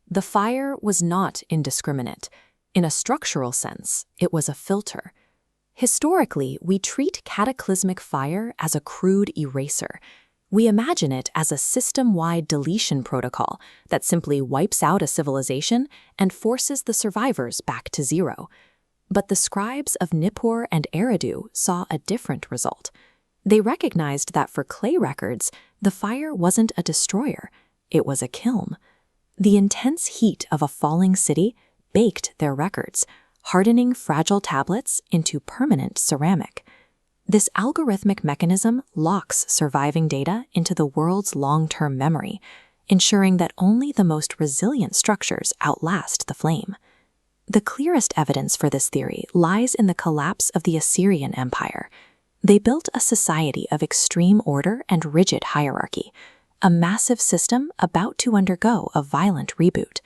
The fire was not indiscriminate. In a structural sense, it was a filter. Historically, we treat cataclysmic fire as a crude eraser. We imagine it as a system-wide deletion protocol that simply wipes out a civilization and forces the survivors back to zero. But the scribes of Nippur and Eridu saw a different result. They recognized that for clay records, the fire wasn't a destroyer, it was a kiln. The intense heat of a falling city baked their records, hardening fragile tablets into permanent ceramic. This algorithmic mechanism locks surviving data into the world's long-term memory, ensuring that only the most resilient structures outlast the flame. The clearest evidence for this theory lies in the collapse of the Assyrian Empire. They built a society of extreme order and rigid hierarchy, a massive system about to undergo a violent reboot.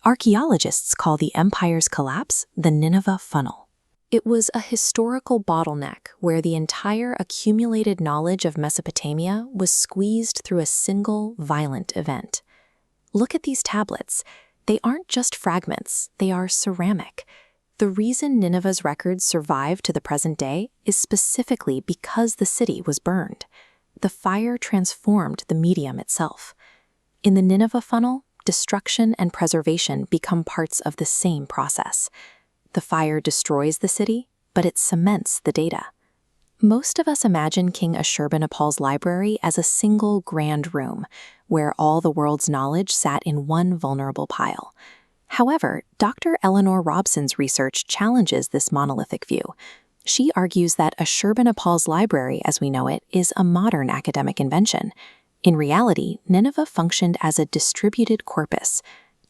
Archaeologists call the empire's collapse the Nineveh Funnel. It was a historical bottleneck where the entire accumulated knowledge of Mesopotamia was squeezed through a single violent event. Look at these tablets. They aren't just fragments, they are ceramic. The reason Nineveh's records survive to the present day is specifically because the city was burned. The fire transformed the medium itself. In the Nineveh funnel, destruction and preservation become parts of the same process. The fire destroys the city, but it cements the data. Most of us imagine King Ashurbanipal's library as a single grand room, where all the world's knowledge sat in one vulnerable pile. However, Dr. Eleanor Robson's research challenges this monolithic view. She argues that Ashurbanipal's library, as we know it, is a modern academic invention. In reality, Nineveh functioned as a distributed corpus.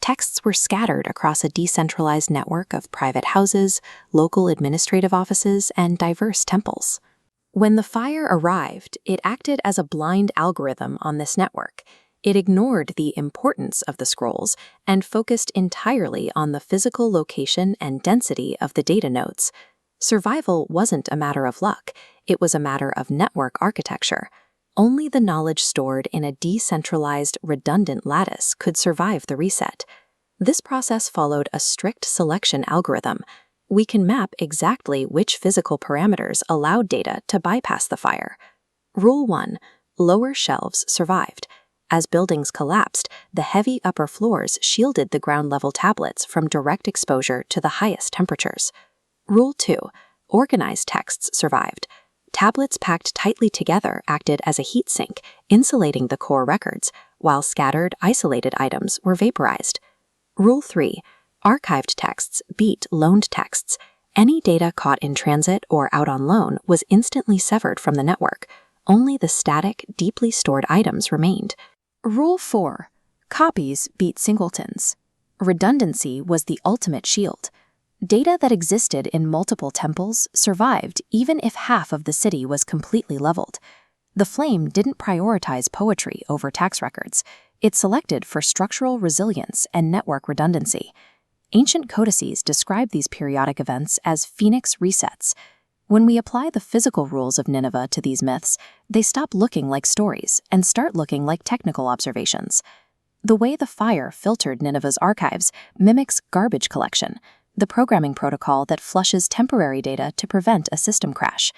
Texts were scattered across a decentralized network of private houses, local administrative offices, and diverse temples. When the fire arrived, it acted as a blind algorithm on this network. It ignored the importance of the scrolls and focused entirely on the physical location and density of the data nodes. Survival wasn't a matter of luck, it was a matter of network architecture. Only the knowledge stored in a decentralized, redundant lattice could survive the reset. This process followed a strict selection algorithm. We can map exactly which physical parameters allowed data to bypass the fire. Rule 1. Lower shelves survived. As buildings collapsed, the heavy upper floors shielded the ground-level tablets from direct exposure to the highest temperatures. Rule 2. Organized texts survived. Tablets packed tightly together acted as a heat sink, insulating the core records, while scattered, isolated items were vaporized. Rule 3. Archived texts beat loaned texts. Any data caught in transit or out on loan was instantly severed from the network. Only the static, deeply stored items remained. Rule 4. Copies beat singletons. Redundancy was the ultimate shield. Data that existed in multiple temples survived even if half of the city was completely leveled. The flame didn't prioritize poetry over tax records. It selected for structural resilience and network redundancy. Ancient codices describe these periodic events as Phoenix resets. When we apply the physical rules of Nineveh to these myths, they stop looking like stories and start looking like technical observations. The way the fire filtered Nineveh's archives mimics garbage collection, the programming protocol that flushes temporary data to prevent a system crash.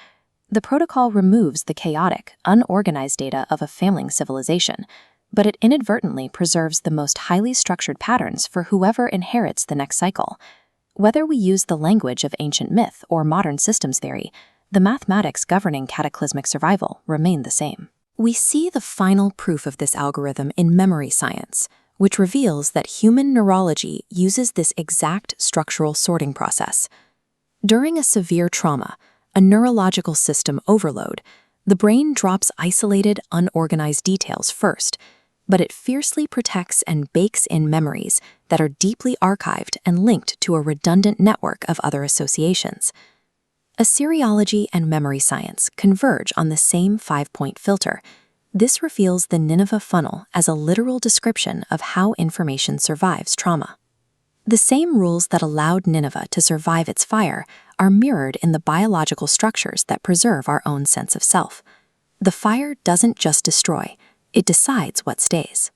The protocol removes the chaotic, unorganized data of a failing civilization, but it inadvertently preserves the most highly structured patterns for whoever inherits the next cycle. Whether we use the language of ancient myth or modern systems theory, the mathematics governing cataclysmic survival remain the same. We see the final proof of this algorithm in memory science, which reveals that human neurology uses this exact structural sorting process. During a severe trauma, a neurological system overload, the brain drops isolated, unorganized details first, but it fiercely protects and bakes in memories that are deeply archived and linked to a redundant network of other associations. Assyriology and memory science converge on the same 5-point filter. This reveals the Nineveh funnel as a literal description of how information survives trauma. The same rules that allowed Nineveh to survive its fire are mirrored in the biological structures that preserve our own sense of self. The fire doesn't just destroy, it decides what stays.